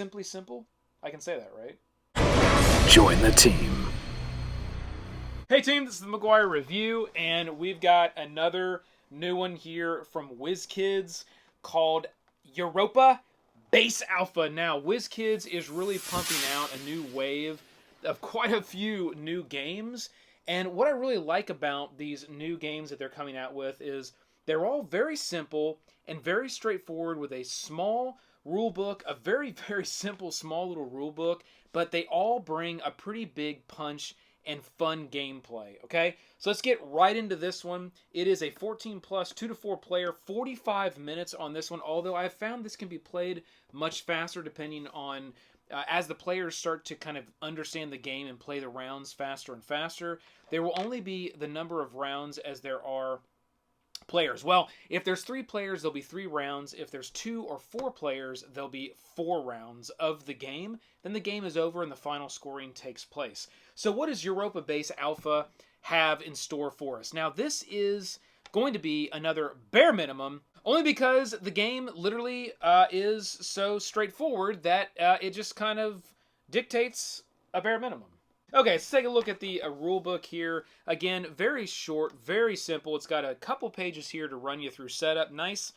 Simply simple? I can say that, right? Join the team. Hey team, this is the McGuire Review, and we've got another new one here from WizKids called Europa Base Alpha. Now, WizKids is really pumping out a new wave of quite a few new games, and what I really like about these new games that they're coming out with is they're all very simple and very straightforward with a small rule book, a very, very simple, small little rule book, but they all bring a pretty big punch and fun gameplay. Okay, so let's get right into this one. It is a 14 plus 2 to 4 player, 45 minutes on this one, although I have found this can be played much faster depending on as the players start to kind of understand the game and play the rounds faster and faster. There will only be the number of rounds as there are players. Well, if there's 3 players, there'll be 3 rounds. If there's 2 or 4 players, there'll be 4 rounds of the game. Then the game is over and the final scoring takes place. So what does Europa Base Alpha have in store for us? Now, this is going to be another bare minimum, only because the game literally is so straightforward that it just kind of dictates a bare minimum. Okay, let's take a look at the rule book here. Again, very short, very simple. It's got a couple pages here to run you through setup. Nice,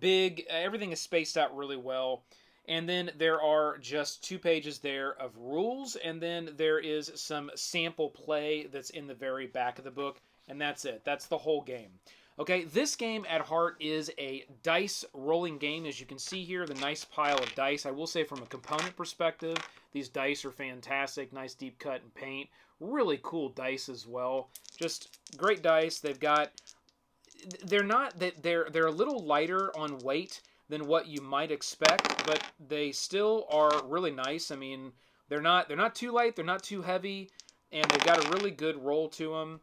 big, everything is spaced out really well. And then there are just 2 pages there of rules, and then there is some sample play that's in the very back of the book, and that's it. That's the whole game. Okay, this game at heart is a dice rolling game. As you can see here, the nice pile of dice. I will say from a component perspective, these dice are fantastic. Nice deep cut and paint. Really cool dice as well. Just great dice. They've got, they're a little lighter on weight than what you might expect, but they still are really nice. I mean, they're not too light, they're not too heavy, and they've got a really good roll to them.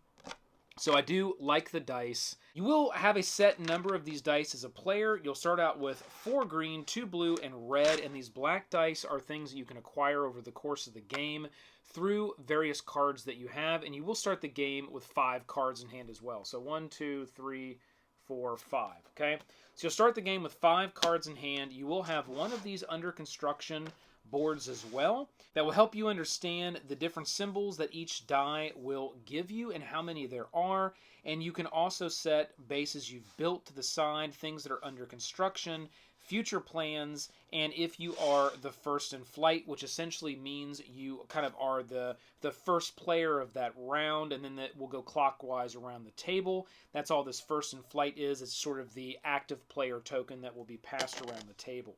So I do like the dice. You will have a set number of these dice as a player. You'll start out with 4 green, 2 blue, and red, and these black dice are things that you can acquire over the course of the game through various cards that you have, and you will start the game with 5 cards in hand as well. So 1, 2, 3, 4, 5, okay? So you'll start the game with 5 cards in hand. You will have one of these under construction boards as well that will help you understand the different symbols that each die will give you and how many there are. And you can also set bases you've built to the side, things that are under construction, future plans, and if you are the first in flight, which essentially means you kind of are the first player of that round, and then that will go clockwise around the table. That's all this first in flight is. It's sort of the active player token that will be passed around the table.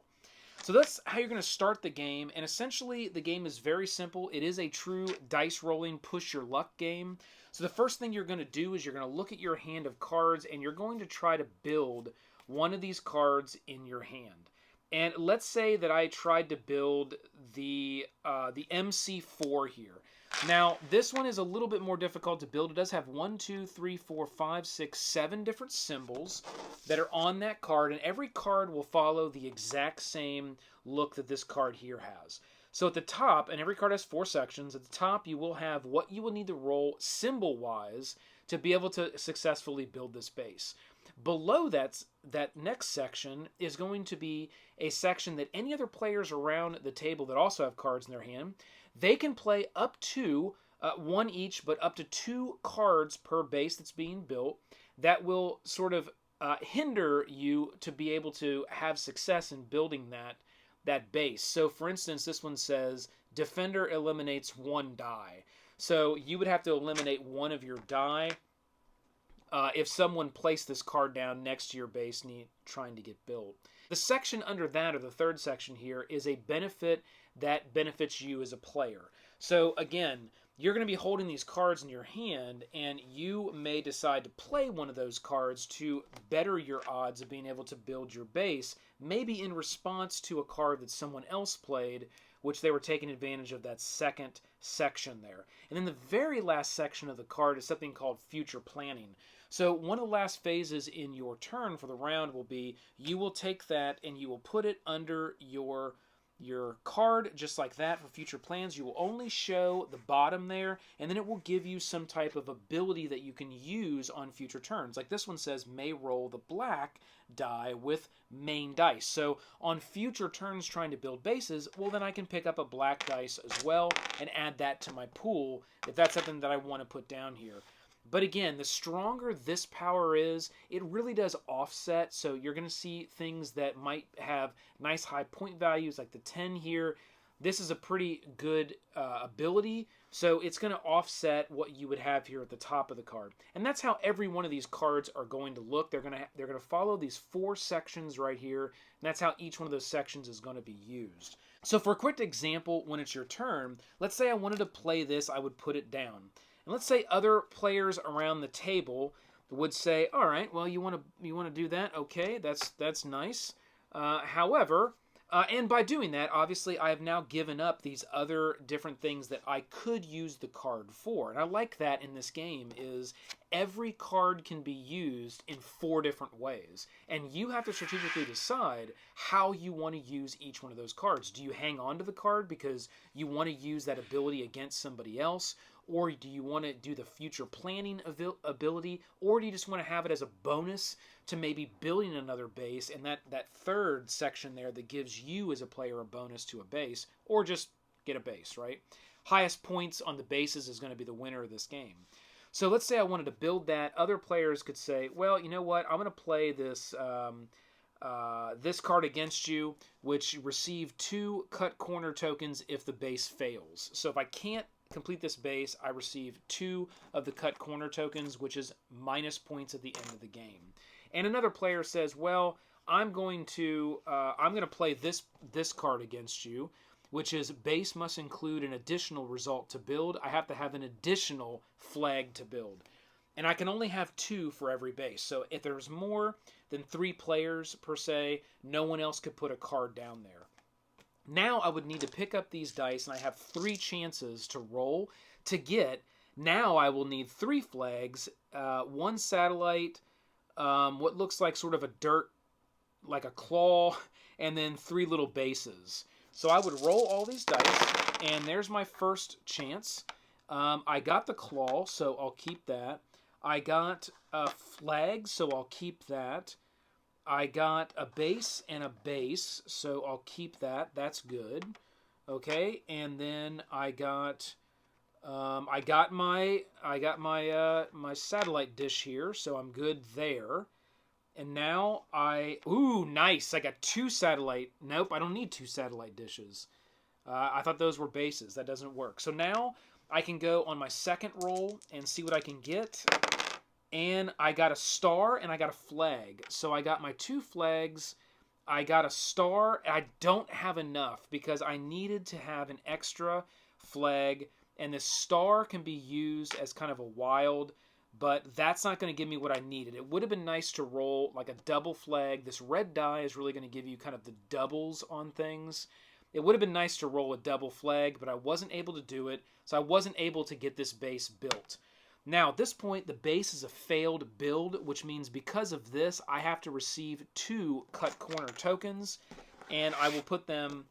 So that's how you're going to start the game, and essentially the game is very simple. It is a true dice rolling push your luck game. So the first thing you're going to do is you're going to look at your hand of cards, and you're going to try to build one of these cards in your hand. And let's say that I tried to build the MC4 here. Now, this one is a little bit more difficult to build. It does have 1, 2, 3, 4, 5, 6, 7 different symbols that are on that card, and every card will follow the exact same look that this card here has. So at the top, and every card has 4 sections, at the top you will have what you will need to roll symbol-wise to be able to successfully build this base. Below that next section is going to be a section that any other players around the table that also have cards in their hand, they can play up to 1 each, but up to 2 cards per base that's being built that will sort of hinder you to be able to have success in building that base. So for instance, this one says defender eliminates 1 die. So you would have to eliminate 1 of your die if someone placed this card down next to your base trying to get built. The section under that, or the third section here, is a benefit that benefits you as a player. So again, you're going to be holding these cards in your hand, and you may decide to play one of those cards to better your odds of being able to build your base, maybe in response to a card that someone else played, which they were taking advantage of that second section there. And then the very last section of the card is something called future planning. So one of the last phases in your turn for the round will be you will take that and you will put it under your your card just like that for future plans. You will only show the bottom there, and then it will give you some type of ability that you can use on future turns. Like this one says, may roll the black die with main dice. So on future turns trying to build bases, well, then I can pick up a black dice as well and add that to my pool if that's something that I want to put down here. But again, the stronger this power is, it really does offset. So you're going to see things that might have nice high point values, like the 10 here. This is a pretty good ability, so it's going to offset what you would have here at the top of the card. And that's how every one of these cards are going to look. They're going to follow these 4 sections right here, and that's how each one of those sections is going to be used. So for a quick example, when it's your turn, let's say I wanted to play this, I would put it down. And let's say other players around the table would say, all right, well, you want to do that? Okay, that's nice. However, and by doing that, obviously, I have now given up these other different things that I could use the card for. And I like that in this game is every card can be used in 4 different ways. And you have to strategically decide how you want to use each one of those cards. Do you hang on to the card because you want to use that ability against somebody else? Or do you want to do the future planning ability? Or do you just want to have it as a bonus to maybe building another base, and that third section there that gives you as a player a bonus to a base, or just get a base, right? Highest points on the bases is going to be the winner of this game. So let's say I wanted to build that. Other players could say, well, you know what? I'm going to play this this card against you, which receive 2 cut corner tokens if the base fails. So if I can't complete this base, I receive 2 of the cut corner tokens, which is minus points at the end of the game. And another player says, well, I'm going to play this card against you, which is base must include an additional result to build. I have to have an additional flag to build. And I can only have 2 for every base. So if there's more than 3 players per se, no one else could put a card down there. Now I would need to pick up these dice, and I have 3 chances to roll to get. Now I will need 3 flags, 1 satellite, what looks like sort of a dirt, like a claw, and then 3 little bases. So I would roll all these dice, and there's my first chance. I got the claw, so I'll keep that. I got a flag, so I'll keep that. I got a base and a base, so I'll keep that. That's good. Okay, and then I got my satellite dish here, so I'm good there. And now ooh, nice! I got 2 satellite. Nope, I don't need 2 satellite dishes. I thought those were bases. That doesn't work. So now I can go on my second roll and see what I can get. And I got a star and I got a flag. So I got my 2 flags. I got a star. I don't have enough because I needed to have an extra flag. And this star can be used as kind of a wild, but that's not going to give me what I needed. It would have been nice to roll like a double flag. This red die is really going to give you kind of the doubles on things. It would have been nice to roll a double flag, but I wasn't able to do it. So I wasn't able to get this base built. Now, at this point, the base is a failed build, which means because of this, I have to receive 2 cut corner tokens, and I will put them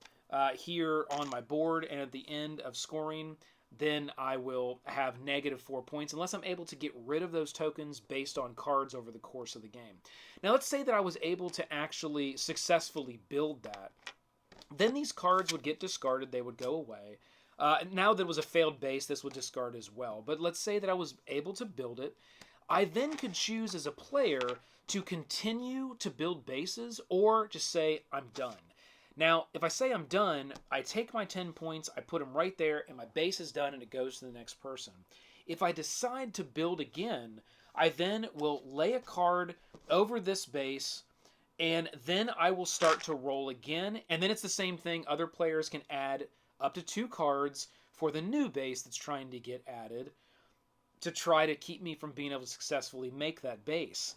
here on my board, and at the end of scoring, then I will have -4 points, unless I'm able to get rid of those tokens based on cards over the course of the game. Now, let's say that I was able to actually successfully build that. Then these cards would get discarded, they would go away. Now that it was a failed base, this would discard as well. But let's say that I was able to build it. I then could choose as a player to continue to build bases or just say, I'm done. Now, if I say I'm done, I take my 10 points, I put them right there, and my base is done, and it goes to the next person. If I decide to build again, I then will lay a card over this base, and then I will start to roll again. And then it's the same thing. Other players can add up to 2 cards for the new base that's trying to get added to try to keep me from being able to successfully make that base.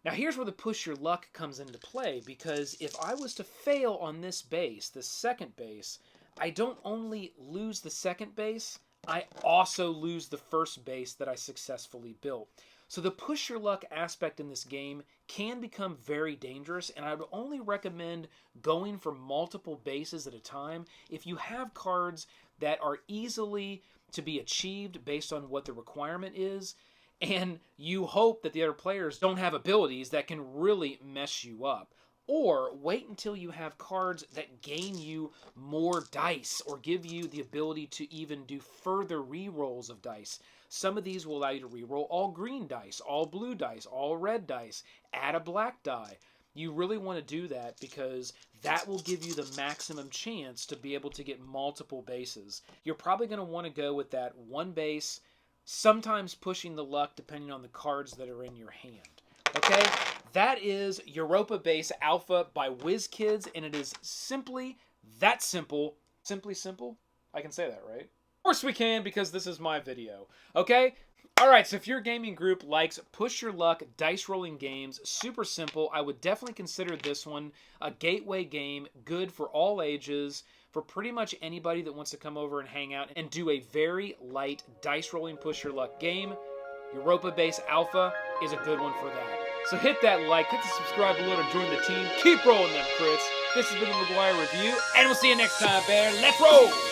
Now here's where the push your luck comes into play, because if I was to fail on this base, the second base, I don't only lose the second base, I also lose the first base that I successfully built. So the push your luck aspect in this game can become very dangerous, and I would only recommend going for multiple bases at a time if you have cards that are easily to be achieved based on what the requirement is, and you hope that the other players don't have abilities that can really mess you up. Or wait until you have cards that gain you more dice or give you the ability to even do further rerolls of dice. Some of these will allow you to reroll all green dice, all blue dice, all red dice, add a black die. You really want to do that because that will give you the maximum chance to be able to get multiple bases. You're probably going to want to go with that one base, sometimes pushing the luck depending on the cards that are in your hand. Okay, that is Europa Base Alpha by WizKids, and it is simply that simple. Simply simple? I can say that, right? Of course we can, because this is my video. Okay? Alright, so if your gaming group likes push your luck dice rolling games, super simple, I would definitely consider this one a gateway game, good for all ages, for pretty much anybody that wants to come over and hang out and do a very light dice rolling push your luck game. Europa Base Alpha is a good one for that. So hit that like, hit the subscribe below to join the team. Keep rolling them crits. This has been the McGuire Review, and we'll see you next time, Bear. Let's roll!